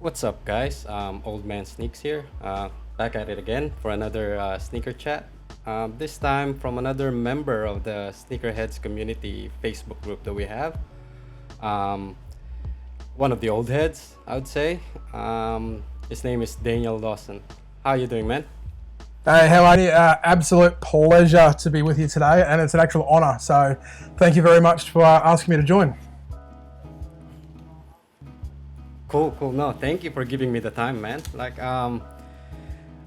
What's up, guys? Oldmansneaks here, back at it again for another sneaker chat. This time from another member of the Sneakerheads community Facebook group that we have. Um, One of the old heads, I would say. His name is Daniel Lawson. How you doing, man? Hey, how are you? Absolute pleasure to be with you today, and it's an actual honour. So, thank you very much for asking me to join. Cool, cool. No, thank you for giving me the time, man.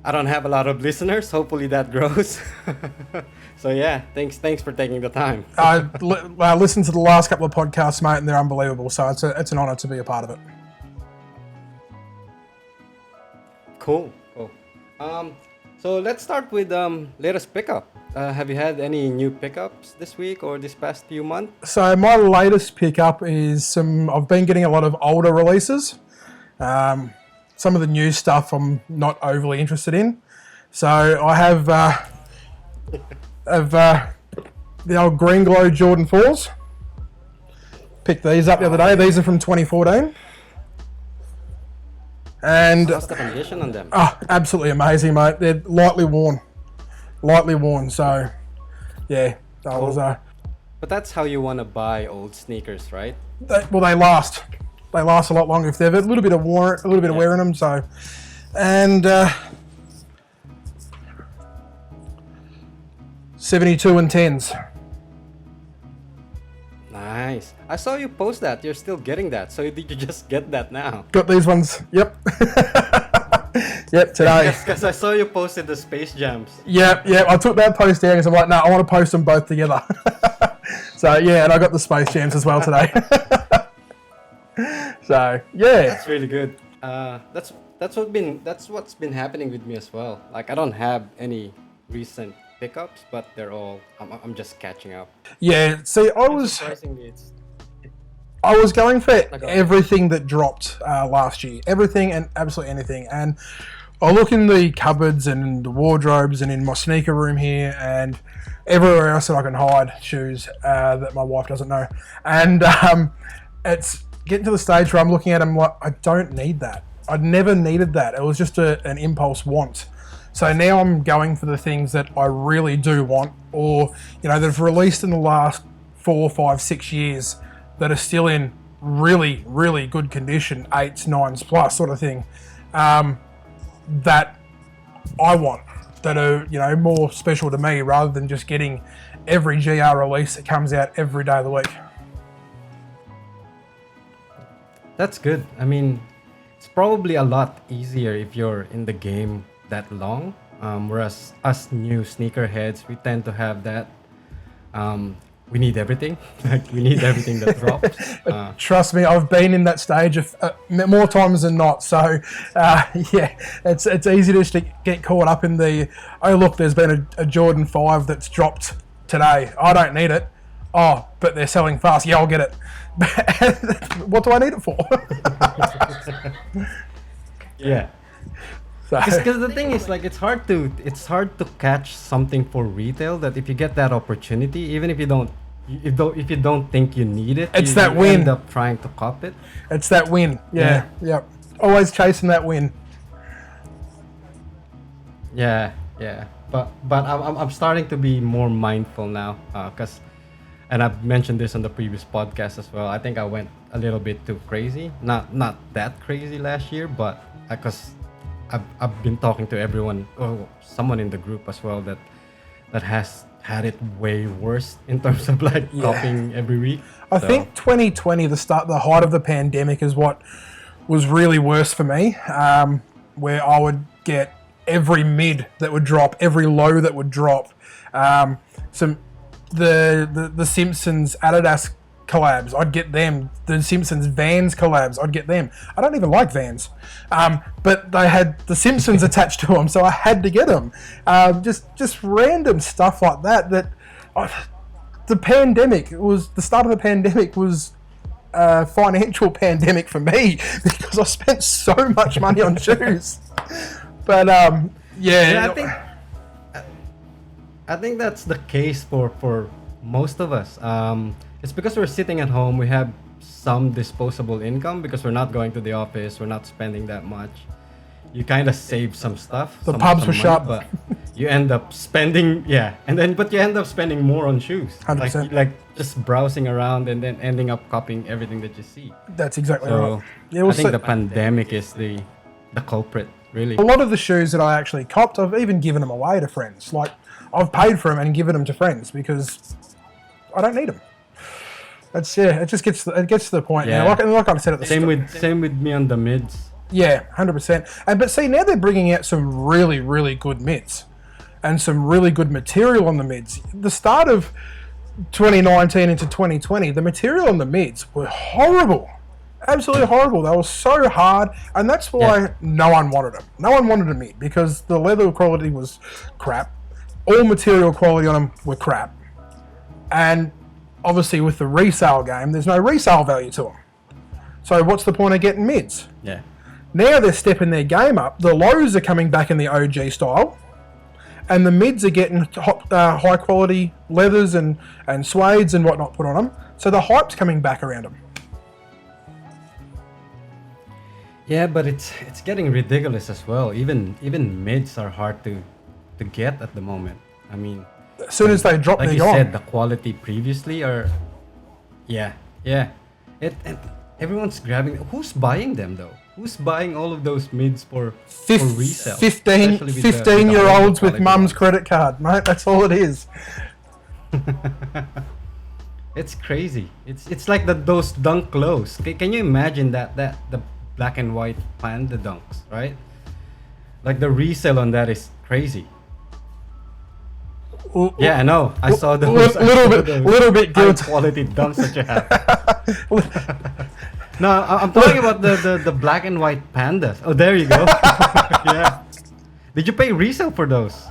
I don't have a lot of listeners. Hopefully that grows. So yeah, thanks for taking the time. I listened to the last couple of podcasts, mate, and they're unbelievable. So it's an honour to be a part of it. Cool, cool. So let's start with latest pickup. Have you had any new pickups this week or this past few months? So my latest pickup is I've been getting a lot of older releases. Some of the new stuff I'm not overly interested in. So I have the old Green Glow Jordan 4s. Picked these up the other day. These are from 2014. And How's the condition on them? absolutely amazing, mate. They're lightly worn. So, yeah, that was But that's how you want to buy old sneakers, right? they last. They last a lot longer if they've a little bit of wear in them. So, and 72 and 10s. Nice. I saw you post that. You're still getting that. So did you just get that now? Got these ones. Yep. Yep, today. Because I saw you posted the Space Jams. Yep. I took that post down because I'm like, no, I want to post them both together. So yeah, and I got the Space Jams as well today. So yeah, That's really good. That's what's been happening with me as well. Like I don't have any recent pickups, but I'm just catching up. yeah. See, Surprisingly, I was going for Okay. everything that dropped last year, everything and absolutely anything. And I look in the cupboards and in the wardrobes and in my sneaker room here and everywhere else that I can hide shoes that my wife doesn't know. And it's getting to the stage where I'm looking at them like, I don't need that. I never needed that. It was just an impulse want. So now I'm going for the things that I really do want, or that have released in the last 4, 5, 6 years that are still in really, really good condition, 8s, 9s plus sort of thing, that I want, that are more special to me, rather than just getting every GR release that comes out every day of the week. That's good. I mean, it's probably a lot easier if you're in the game that long. Whereas us new sneakerheads, we tend to have that. We need everything. Like we need everything that drops. Trust me, I've been in that stage of more times than not. So, yeah, it's easy just to get caught up in the, oh look, there's been a Jordan 5 that's dropped today. I don't need it. Oh, but they're selling fast. Yeah, I'll get it. What do I need it for? Yeah. So, Because the thing is, like, it's hard to catch something for retail that if you get that opportunity, even if you don't think you need it, It's you, that you win. end up trying to cop it. it's that win. Yeah, yep. Always chasing that win. Yeah. But I'm starting to be more mindful now, and I've mentioned this on the previous podcast as well. I think I went a little bit too crazy. Not that crazy last year, but because I've been talking to everyone, or someone in the group as well that has had it way worse in terms of like copying every week. I think 2020, the height of the pandemic, is what was really worse for me, where I would get every mid that would drop, every low that would drop. The Simpsons Adidas collabs, I'd get them. The Simpsons Vans collabs, I'd get them. I don't even like Vans, but they had the Simpsons attached to them, so I had to get them. Just random stuff like that. The pandemic was the start of the pandemic was a financial pandemic for me because I spent so much money on shoes. But Yeah, I think that's the case for most of us. It's because we're sitting at home. We have some disposable income because we're not going to the office, we're not spending that much. You kind of save some stuff. The some, pubs some were money, shut. but you end up spending, but you end up spending more on shoes. 100%. Like just browsing around and then ending up copying everything that you see. That's exactly So right. Yeah, well, I think so- the pandemic is the culprit, really. a lot of the shoes that I actually copped, I've even given them away to friends. Like, I've paid for them and given them to friends because I don't need them. It just gets to the point now. Like I said at the start. Same with me on the mids. Yeah, 100%. But see, now they're bringing out some really, really good mids and some really good material on the mids. The start of 2019 into 2020, the material on the mids were horrible. Absolutely horrible. They were so hard, and that's why no one wanted them. No one wanted a mid because the leather quality was crap. All material quality on them were crap. And obviously with the resale game, there's no resale value to them. So what's the point of getting mids? Yeah. Now they're stepping their game up. The lows are coming back in the OG style, and the mids are getting high quality leathers and suedes and whatnot put on them. So the hype's coming back around them. Yeah, but it's getting ridiculous as well. Even mids are hard to get at the moment. I mean, As soon as they drop, like they're you gone. said, the quality previously are, yeah. And everyone's grabbing. Who's buying them though? Who's buying all of those mids for resale? 15-year-olds with mum's ones. credit card, mate. That's all it is. It's crazy. It's like those dunk lows. Can you imagine that the black and white panda dunks, right? Like the resale on that is crazy. Yeah, I know. I saw those. Little bit high guilty. quality dunks that you have. No, I'm talking about the black and white pandas. Oh, there you go. Yeah. Did you pay resale for those?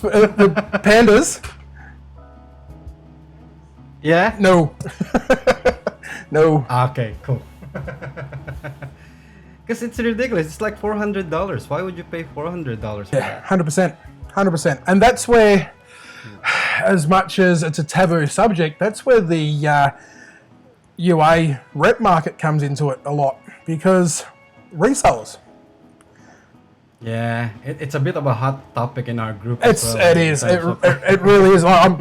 The pandas? Yeah. No. No. Okay, cool. Because it's ridiculous. It's like $400. Why would you pay $400 for Yeah, that? 100%. And that's where, as much as it's a taboo subject, that's where the UA rep market comes into it a lot, because resellers. Yeah, it's a bit of a hot topic in our group. As well, It is. It really is. I'm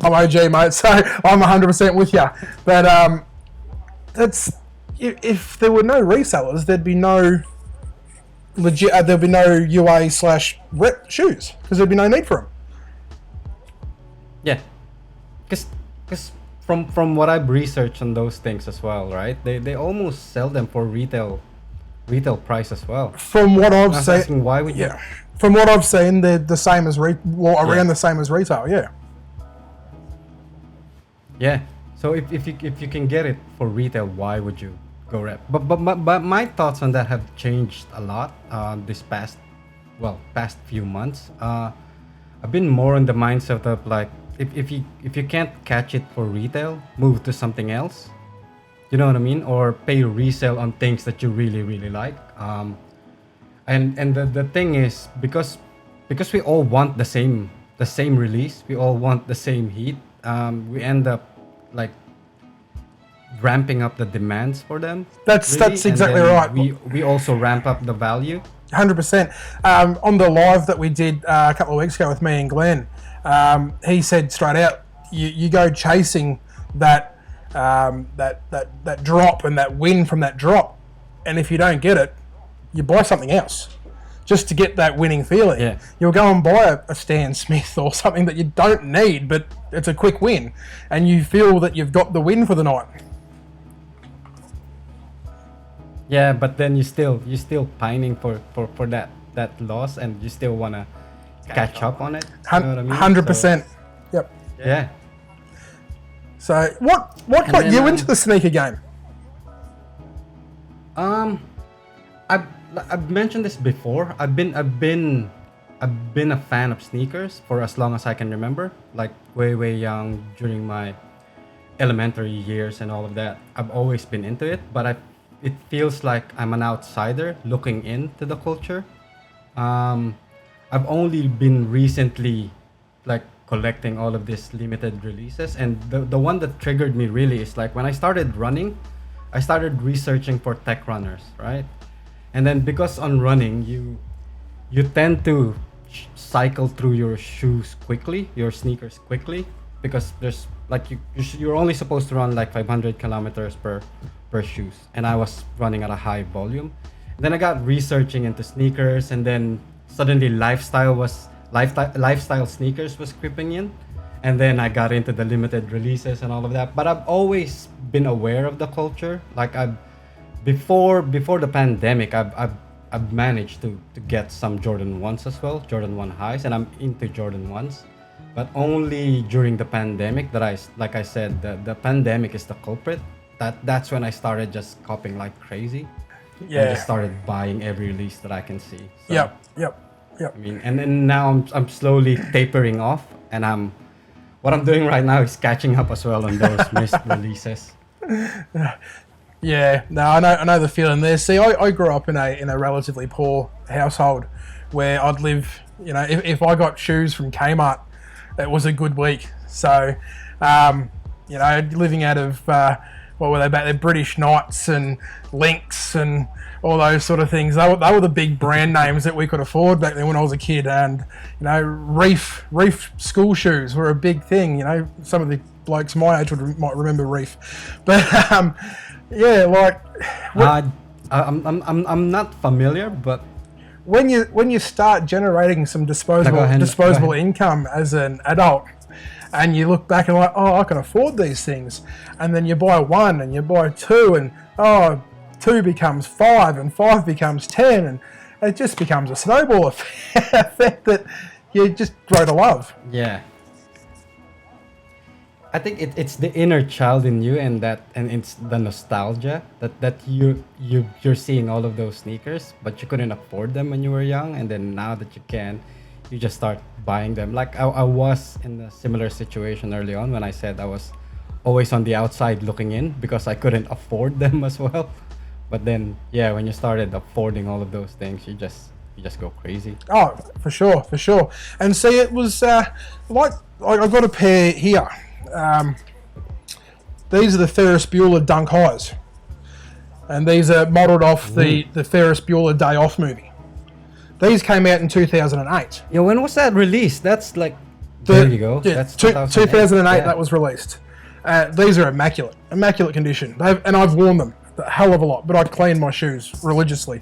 OG, mate, so I'm 100% with you. But that's if there were no resellers, there'd be no legit. There'd be no UA/rep shoes because there'd be no need for them. Yeah, because from what I've researched on those things as well, right? They almost sell them for retail price as well. From what I've I was seen, asking why would you? yeah. From what I've seen, they're the same as around the same as retail. Yeah. Yeah. So if you can get it for retail, why would you go rep? But my thoughts on that have changed a lot this past few months. I've been more in the mindset of like if you can't catch it for retail, move to something else. You know what I mean? Or pay resale on things that you really really like. And the thing is because we all want the same release, we all want the same heat. We end up like ramping up the demands for them. That's and exactly then right. We also ramp up the value. 100%. On the live that we did a couple of weeks ago with me and Glenn, he said straight out, you go chasing that drop and that win from that drop, and if you don't get it, you buy something else just to get that winning feeling. Yeah. You'll go and buy a Stan Smith or something that you don't need, but it's a quick win, and you feel that you've got the win for the night. Yeah, but then you're still pining for that loss, and you still wanna catch up on it. You know what I mean? 100%. Yep. So, yeah. So what got then, you into the sneaker game? I've mentioned this before. I've been a fan of sneakers for as long as I can remember, like way young during my elementary years and all of that. I've always been into it, but it feels like I'm an outsider looking into the culture. I've only been recently like collecting all of these limited releases. And the one that triggered me really is like when I started running, I started researching for tech runners, right? And then because on running, you tend to cycle through your shoes quickly, your sneakers quickly, because there's like you're only supposed to run like 500 kilometers per shoes, and I was running at a high volume. Then I got researching into sneakers, and then suddenly lifestyle sneakers was creeping in, and then I got into the limited releases and all of that. But I've always been aware of the culture. Like before the pandemic, I've managed to get some Jordan 1s as well, Jordan 1 highs, and I'm into Jordan 1s. But only during the pandemic that like I said, the pandemic is the culprit. That's when I started just copying like crazy. Yeah. And just started buying every release that I can see. So, Yep. I mean, and then now I'm slowly tapering off, and what I'm doing right now is catching up as well on those missed releases. Yeah, no, I know the feeling there. See, I grew up in a relatively poor household where I'd live, you know, if I got shoes from Kmart, it was a good week. So, you know, living out of, what were they back there, British Knights and Lynx and all those sort of things. They were the big brand names that we could afford back then when I was a kid. And, you know, Reef school shoes were a big thing. You know, some of the blokes my age might remember Reef. But, yeah, like... I'm not familiar, but... When you start generating some disposable income as an adult, and you look back and like, oh, I can afford these things, and then you buy one and you buy two, and oh, 2 becomes 5 and 5 becomes 10, and it just becomes a snowball effect that you just grow to love. Yeah. I think it's the inner child in you, and it's the nostalgia that you're seeing all of those sneakers, but you couldn't afford them when you were young, and then now that you can, you just start buying them. Like I was in a similar situation early on when I said I was always on the outside looking in because I couldn't afford them as well. But then, yeah, when you started affording all of those things, you just go crazy. Oh, for sure. And see, it was like I've got a pair here. These are the Ferris Bueller Dunk Highs, and these are modelled off the Ferris Bueller Day Off movie. These came out in 2008. Yeah, when was that released? That's like, there you go. Yeah, That's 2008 yeah. That was released. These are immaculate condition. And I've worn them a hell of a lot, but I clean my shoes religiously.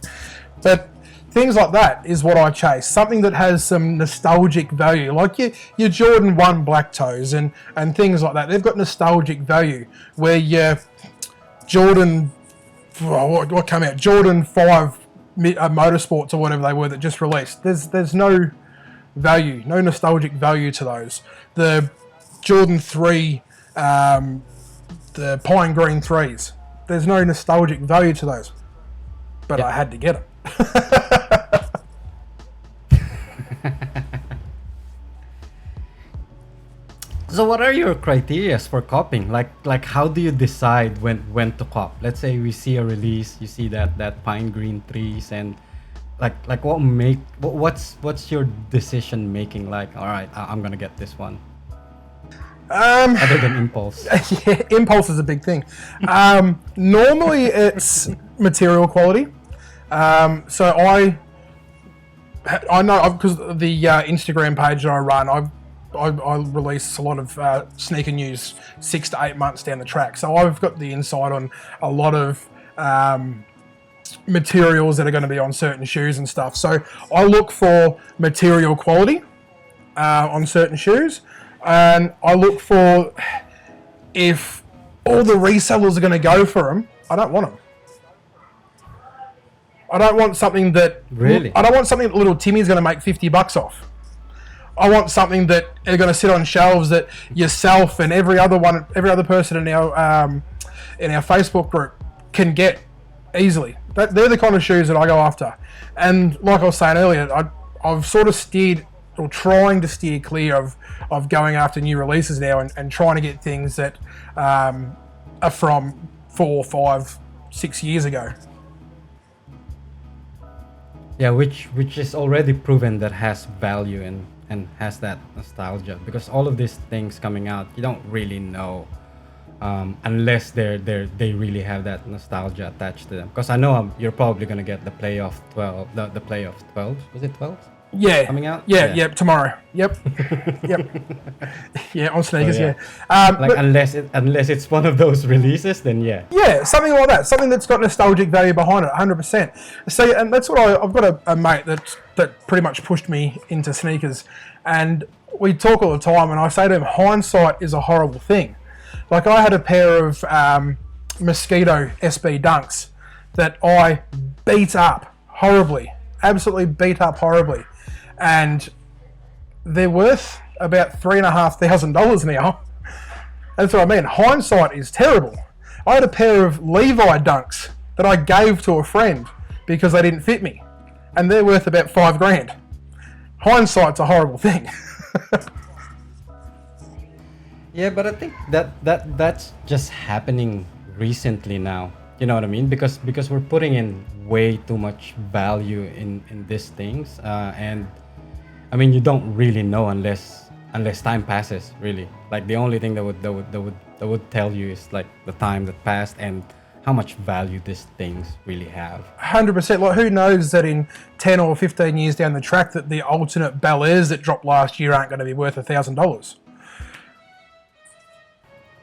But things like that is what I chase. Something that has some nostalgic value, like your Jordan 1 Black Toes and things like that. They've got nostalgic value. Where your Jordan, what came out? Jordan 5 Motorsports or whatever they were that just released. There's no value, no nostalgic value to those. The Jordan 3, the Pine Green 3s. There's no nostalgic value to those. But I had to get them. So what are your criteria for copying? Like how do you decide when to cop? Let's say we see a release, you see that Pine Green 3s, and like what's your decision making like? All right, I'm gonna get this one. Other than impulse. Yeah, impulse is a big thing. Normally it's material quality. So I know because the Instagram page that I run, I release a lot of sneaker news 6 to 8 months down the track. So I've got the insight on a lot of materials that are going to be on certain shoes and stuff. So I look for material quality on certain shoes, and I look for if all the resellers are going to go for them. I don't want them. I don't want something that little Timmy's going to make $50 off. I want something that are going to sit on shelves that yourself and every other person in our Facebook group can get easily. They're the kind of shoes that I go after. And like I was saying earlier, I've sort of steered or trying to steer clear of going after new releases now and trying to get things that are from 4, 5, 6 years ago. Yeah, which is already proven that has value and has that nostalgia, because all of these things coming out, you don't really know, unless they really have that nostalgia attached to them. Because I know you're probably gonna get the playoff 12, the playoff 12. Was it 12? Yeah. Coming out? Yeah, yep, tomorrow. Yep. Yep. Yeah, on Sneakers, So, yeah. Like, but, unless it's one of those releases, then yeah. yeah, something like that. Something that's got nostalgic value behind it, 100%. So, and that's what I've got a mate that pretty much pushed me into sneakers. And we talk all the time, and I say to him, hindsight is a horrible thing. Like, I had a pair of Mosquito SB Dunks that I beat up horribly. Absolutely beat up horribly. And they're worth about $3,500 now. That's what I mean. Hindsight is terrible. I had a pair of Levi Dunks that I gave to a friend because they didn't fit me, and they're worth about $5,000. Hindsight's a horrible thing. Yeah, but I think that's just happening recently now. You know what I mean? Because we're putting in way too much value in these things, and I mean, you don't really know unless time passes. Really, like, the only thing that would tell you is like the time that passed and how much value these things really have. 100%. Like, who knows that in 10 or 15 years down the track that the alternate Buellers that dropped last year aren't going to be worth $1,000.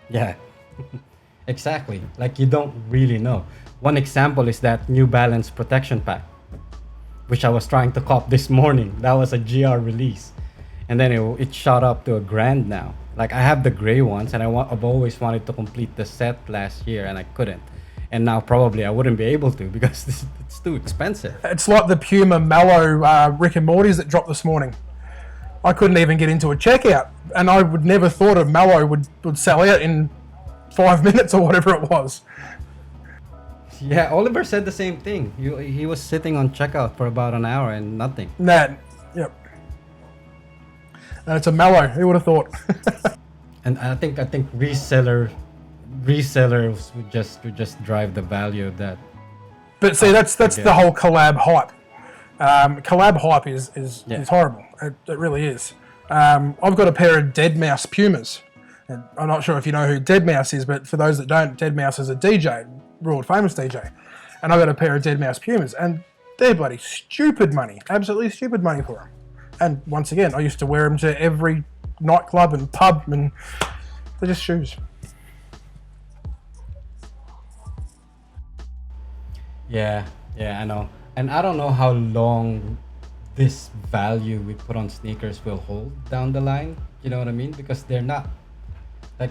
Yeah, exactly. Like, you don't really know. One example is that New Balance protection pack, which I was trying to cop this morning. That was a GR release, and then it shot up to $1,000 now. Like, I have the gray ones, and I've always wanted to complete the set last year, and I couldn't. And now probably I wouldn't be able to because it's too expensive. It's like the Puma Mallow Rick and Morty's that dropped this morning. I couldn't even get into a checkout, and I would never thought of Mallow would sell out in 5 minutes or whatever it was. Yeah, Oliver said the same thing. He was sitting on checkout for about an hour and nothing. Yep. And it's a Mallow. Who would have thought? And I think resellers would just drive the value of that. But see, that's the whole collab hype. Collab hype is horrible. It really is. I've got a pair of Dead Mouse Pumas. And I'm not sure if you know who Dead Mouse is, but for those that don't, Dead Mouse is a DJ, world famous DJ. And I've got a pair of Dead Mouse Pumas, and they're bloody stupid money, absolutely stupid money for them. And once again, I used to wear them to every nightclub and pub, and they're just shoes. Yeah, I know. And I don't know how long this value we put on sneakers will hold down the line. You know what I mean? Because they're not, like,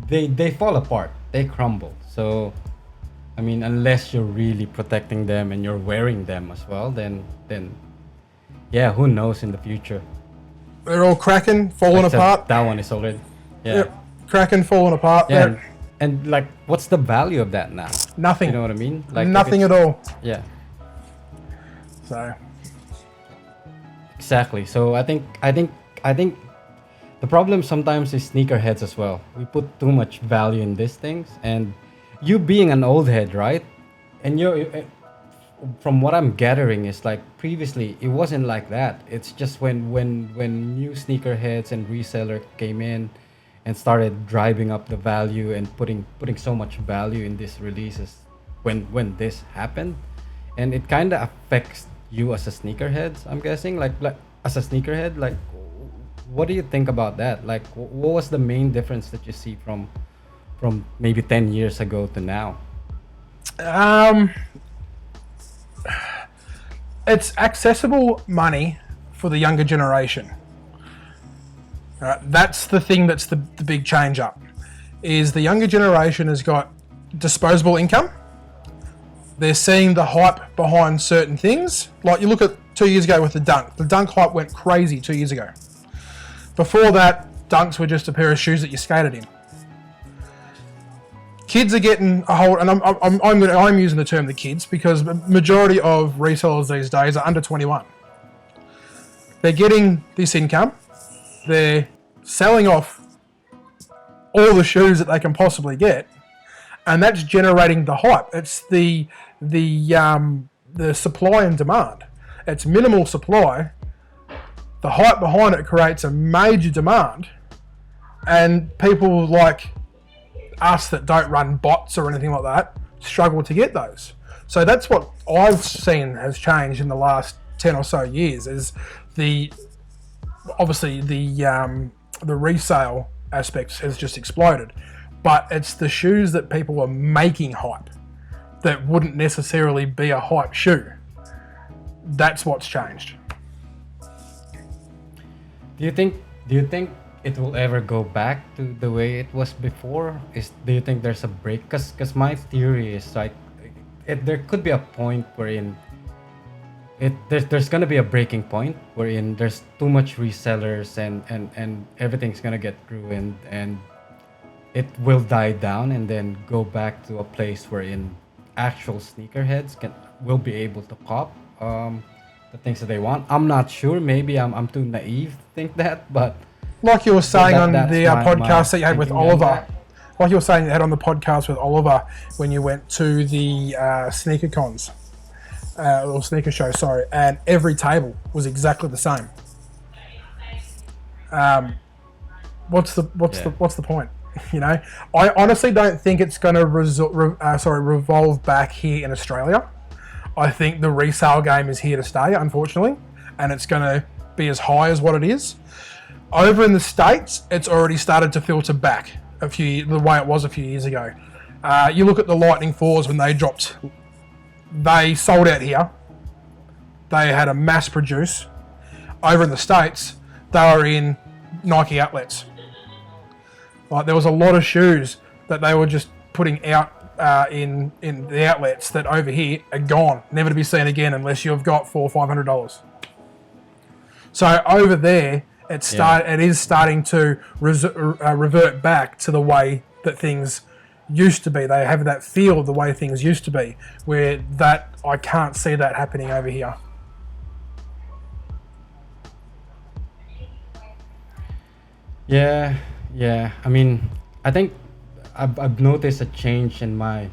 they fall apart, they crumble. So, I mean, unless you're really protecting them and you're wearing them as well, then yeah, who knows in the future? They're all cracking, falling apart. That one is already, yeah. Yep, cracking, falling apart. Yeah, and like, what's the value of that now? Nothing. You know what I mean? Like, nothing at all. Yeah. So. Exactly. So I think the problem sometimes is sneakerheads as well. We put too much value in these things, and you being an old head, right? And from what I'm gathering is, like, previously it wasn't like that. It's just when new sneakerheads and reseller came in and started driving up the value and putting so much value in these releases, when this happened, and it kind of affects you as a sneakerhead, I'm guessing. Like as a sneakerhead, like, what do you think about that? Like, what was the main difference that you see from maybe 10 years ago to now? It's accessible money for the younger generation. That's the thing that's the big change up, is the younger generation has got disposable income. They're seeing the hype behind certain things. Like, you look at 2 years ago with the Dunk. The Dunk hype went crazy 2 years ago. Before that, Dunks were just a pair of shoes that you skated in. Kids are getting a hold, and I'm using the term the kids because the majority of resellers these days are under 21. They're getting this income. They're selling off all the shoes that they can possibly get, and that's generating the hype. It's the supply and demand. It's minimal supply the hype behind it creates a major demand, and people like us that don't run bots or anything like that struggle to get those. So that's what I've seen has changed in the last 10 or so years, is obviously the resale aspects has just exploded, but it's the shoes that people are making hype that wouldn't necessarily be a hype shoe. That's what's changed. Do you think it will ever go back to the way it was before? Do you think there's a break? Because my theory is like there could be a point wherein there's gonna be a breaking point wherein there's too much resellers and everything's gonna get ruined, and it will die down and then go back to a place wherein actual sneakerheads will be able to cop the things that they want. I'm not sure. Maybe I'm too naive to think that, but like you were saying on the podcast that you had with thinking on Oliver, that. like you were saying you had on the podcast with Oliver when you went to the sneaker cons, or sneaker show, sorry, and every table was exactly the same. What's the point? You know, I honestly don't think it's going to revolve back here in Australia. I think the resale game is here to stay, unfortunately, and it's going to be as high as what it is. Over in the States, it's already started to filter back the way it was a few years ago. You look at the Lightning 4s when they dropped. They sold out here. They had a mass produce. Over in the States, they were in Nike outlets. Like, there was a lot of shoes that they were just putting out in the outlets that over here are gone, never to be seen again unless you've got $400 or $500. So over there, it is starting to revert back to the way that things used to be. They have that feel of the way things used to be, where that I can't see that happening over here. Yeah. I mean, I think I've noticed a change in my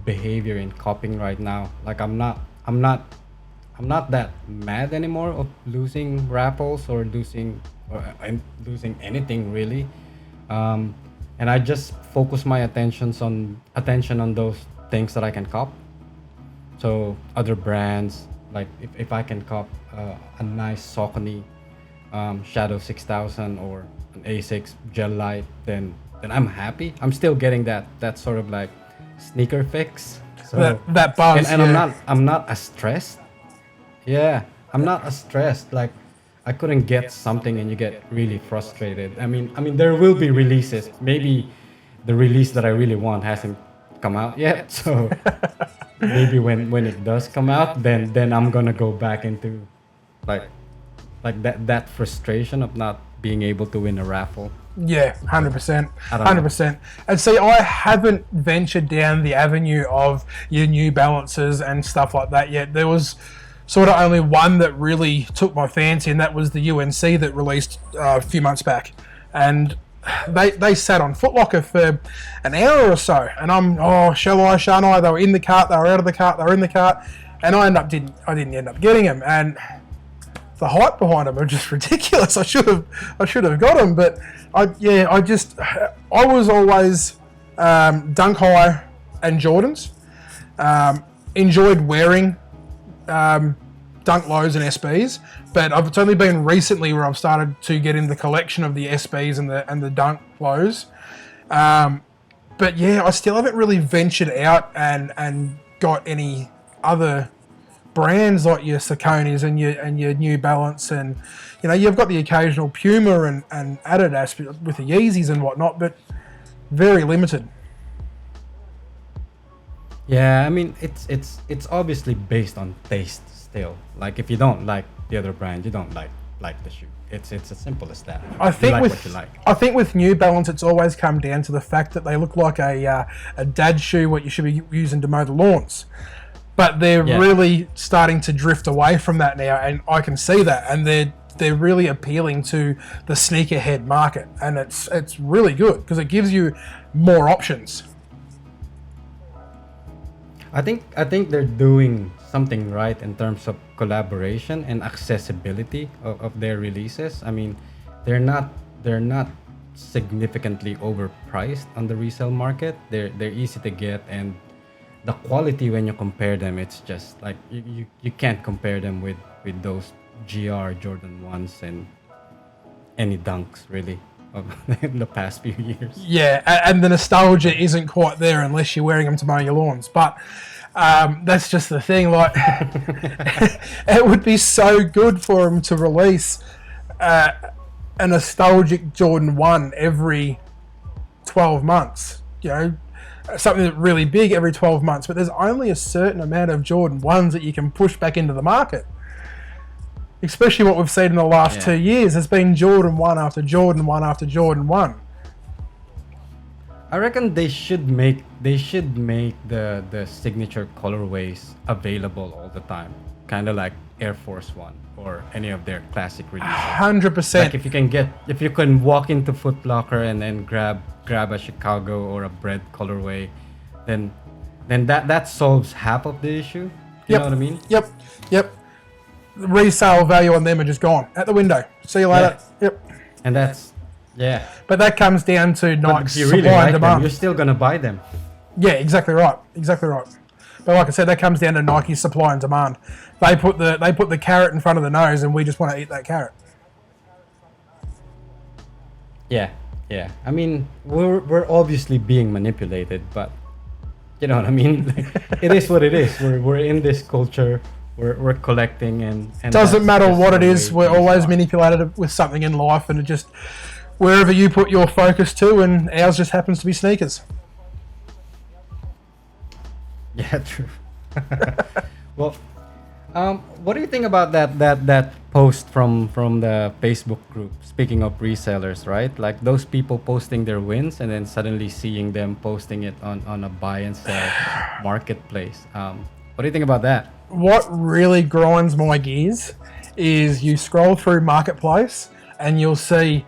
behavior in copying right now. Like I'm not that mad anymore of losing raffles or losing anything really, and I just focus my attention on those things that I can cop. So other brands, like if I can cop a nice Saucony Shadow 6000 or an A6 Gel Light, then I'm happy. I'm still getting that sort of like sneaker fix. So that buzz, and I'm not as stressed. Yeah, I'm not as stressed. Like I couldn't get something and you get really frustrated. I mean there will be releases. Maybe the release that I really want hasn't come out yet. So maybe when it does come out, then I'm gonna go back into like that frustration of not being able to win a raffle. Yeah, 100%. 100%. And see, I haven't ventured down the avenue of your New Balances and stuff like that yet. There was sort of only one that really took my fancy, and that was the UNC that released a few months back. And they sat on Foot Locker for an hour or so, and shall I, shan't I? They were in the cart, they were out of the cart, they were in the cart, and I didn't end up getting them. And the hype behind them are just ridiculous. I should have got them, but I was always Dunk High and Jordans. Enjoyed wearing Dunk Lows and SBs, but it's only been recently where I've started to get in the collection of the SBs and the Dunk Lows. But yeah, I still haven't really ventured out and got any other brands like your Sauconys and your New Balance, and you've got the occasional Puma and Adidas with the Yeezys and whatnot, but very limited. Yeah, I mean it's obviously based on taste still. Like if you don't like the other brand, you don't like the shoe. It's as simple as that. I think with New Balance, it's always come down to the fact that they look like a dad shoe, what you should be using to mow the lawns. But they're really starting to drift away from that now, and I can see that. And they're really appealing to the sneakerhead market, and it's really good because it gives you more options. I think they're doing something right in terms of collaboration and accessibility of their releases. I mean, they're not significantly overpriced on the resale market. They're easy to get, and the quality when you compare them, it's just like you can't compare them with those GR Jordan 1s and any dunks really of in the past few years. Yeah, and the nostalgia isn't quite there unless you're wearing them to mow your lawns. But that's just the thing. Like, it would be so good for them to release a nostalgic Jordan 1 every 12 months. You know, something that's really big every 12 months. But there's only a certain amount of Jordan 1s that you can push back into the market. Especially what we've seen in the last 2 years has been Jordan 1 after Jordan 1 after Jordan 1. I reckon they should make the signature colorways available all the time, kind of like Air Force One or any of their classic releases. 100%. Like if you can walk into Foot Locker and then grab a Chicago or a Bread colorway, then that solves half of the issue. You know what I mean? Yep. The resale value on them are just gone out the window. See you later. Yeah. Yep. And that's But that comes down to Nike's if you really supply like and them, demand. you're still gonna buy them. Yeah, exactly right. But like I said, that comes down to Nike's supply and demand. They put the carrot in front of the nose, and we just want to eat that carrot. Yeah. I mean, we're obviously being manipulated, but you know what I mean. Like, it is what it is. We're in this culture. We're collecting and Doesn't matter what it is. We're always are. manipulated with something in life, and it just wherever you put your focus to, and ours just happens to be sneakers. Yeah, true. Well, what do you think about that post from the Facebook group? Speaking of resellers, right? Like those people posting their wins and then suddenly seeing them posting it on a buy and sell marketplace. What do you think about that? What really grinds my gears is you scroll through Marketplace and you'll see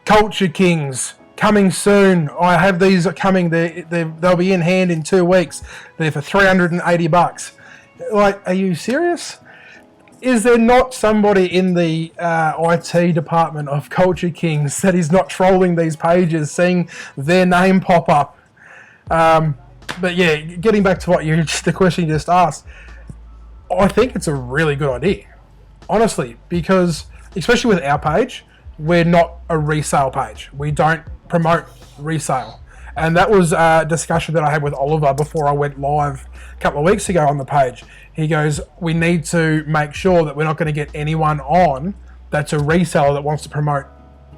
Culture Kings coming soon. I have these coming. They'll be in hand in 2 weeks. They're for $380. Like, are you serious? Is there not somebody in the IT department of Culture Kings that is not trolling these pages, seeing their name pop up? But yeah, getting back to the question you just asked, I think it's a really good idea, honestly, because especially with our page, we're not a resale page. We don't promote resale. And that was a discussion that I had with Oliver before I went live a couple of weeks ago on the page. He goes, we need to make sure that we're not going to get anyone on that's a reseller that wants to promote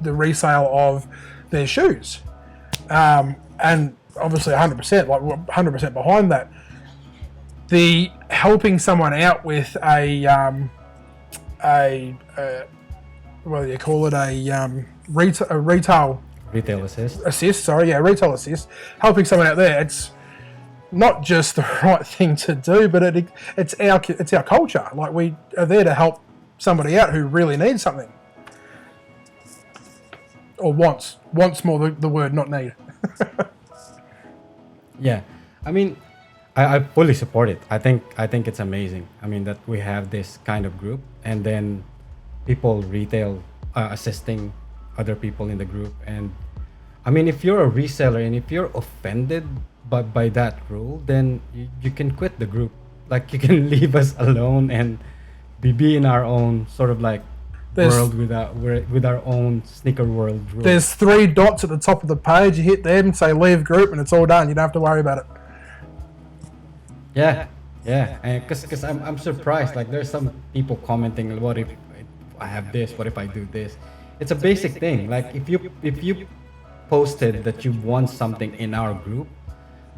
the resale of their shoes. And obviously 100%, like 100% behind that. The helping someone out with what do you call it? A retail assist. Retail assist. Helping someone out there. It's not just the right thing to do, but it's our culture. Like, we are there to help somebody out who really needs something, or wants more the word, not need. Yeah, I mean, I fully support it. I think it's amazing. I mean, that we have this kind of group, and then people retail assisting other people in the group. And I mean, if you're a reseller and if you're offended by that rule, then you can quit the group. Like, you can leave us alone and be in our own sort of like world with our own sneaker world rules. There's 3 dots at the top of the page. You hit them, say leave group, and it's all done. You don't have to worry about it. Yeah, and because I'm surprised. Like, there's some people commenting, what if I have this? What if I do this? It's a basic thing. Like, if you posted that you want something in our group,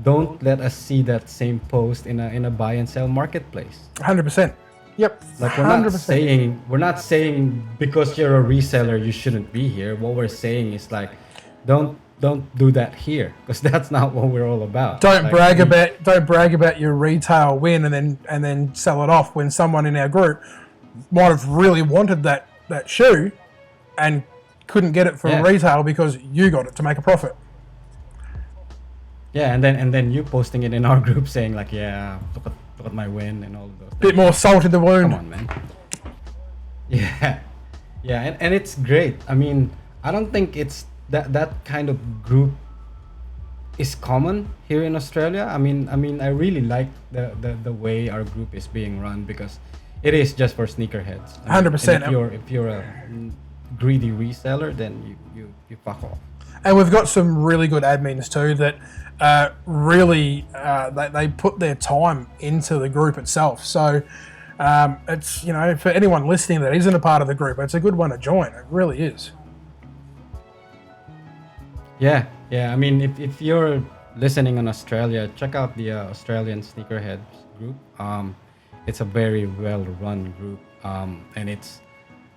don't let us see that same post in a buy and sell marketplace. 100%. Yep. Like, we're not saying because you're a reseller you shouldn't be here. What we're saying is, like, don't do that here, because that's not what we're all about. Don't brag about your retail win and then sell it off when someone in our group might have really wanted that shoe and couldn't get it for retail because you got it to make a profit. Yeah, and then you posting it in our group saying like, yeah, look at my win and all of those Bit things. more salt in the wound. Come on, man. Yeah, yeah, and it's great. I mean, I don't think it's that kind of group is common here in Australia. I really like the way our group is being run because it is just for sneakerheads. 100%. And if you're a greedy reseller, then you fuck off. And we've got some really good admins too that really they put their time into the group itself. So it's, you know, for anyone listening that isn't a part of the group, it's a good one to join. It really is. Yeah. I mean, if you're listening in Australia, check out the Australian Sneakerheads group. It's a very well-run group, and it's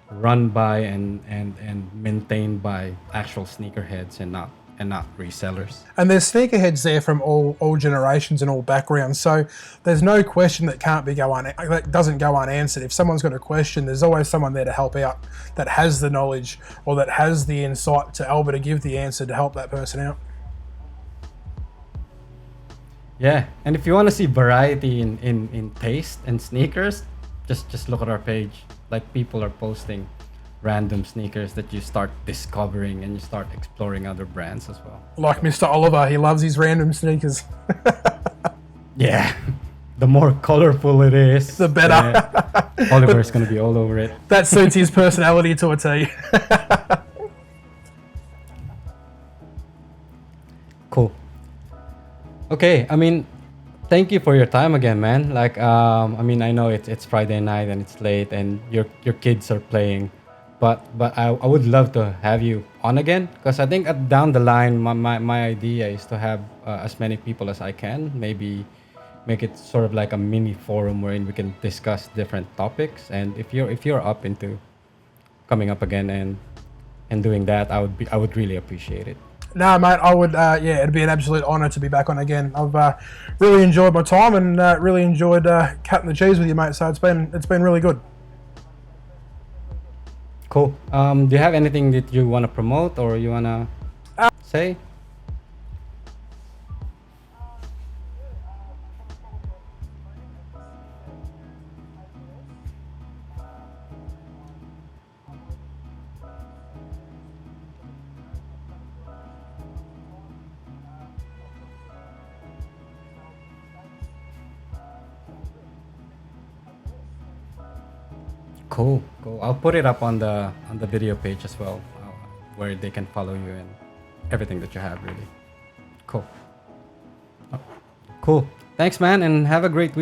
run by and maintained by actual sneakerheads and not resellers. And there's sneakerheads there from all generations and all backgrounds. So there's no question that doesn't go unanswered. If someone's got a question, there's always someone there to help out that has the knowledge or that has the insight to able to give the answer to help that person out. Yeah, and if you want to see variety in taste and sneakers, just look at our page. Like, people are posting random sneakers that you start discovering and you start exploring other brands as well. Like Mr. Oliver, he loves his random sneakers. Yeah, the more colorful it is, The better. yeah, Oliver's gonna be all over it. That suits his personality to a T. Cool. Okay, I mean, thank you for your time again, man. Like, I mean, I know it's Friday night and it's late and your kids are playing, but I would love to have you on again because I think down the line, my idea is to have as many people as I can. Maybe make it sort of like a mini forum wherein we can discuss different topics. And if you're up into coming up again and doing that, I would really appreciate it. No, mate, I would, it'd be an absolute honour to be back on again. I've really enjoyed my time and really enjoyed cutting the cheese with you, mate, so it's been really good. Cool. Do you have anything that you want to promote or you want to say? Cool. I'll put it up on the video page as well, where they can follow you and everything that you have. Really cool. Cool. Thanks, man, and have a great week.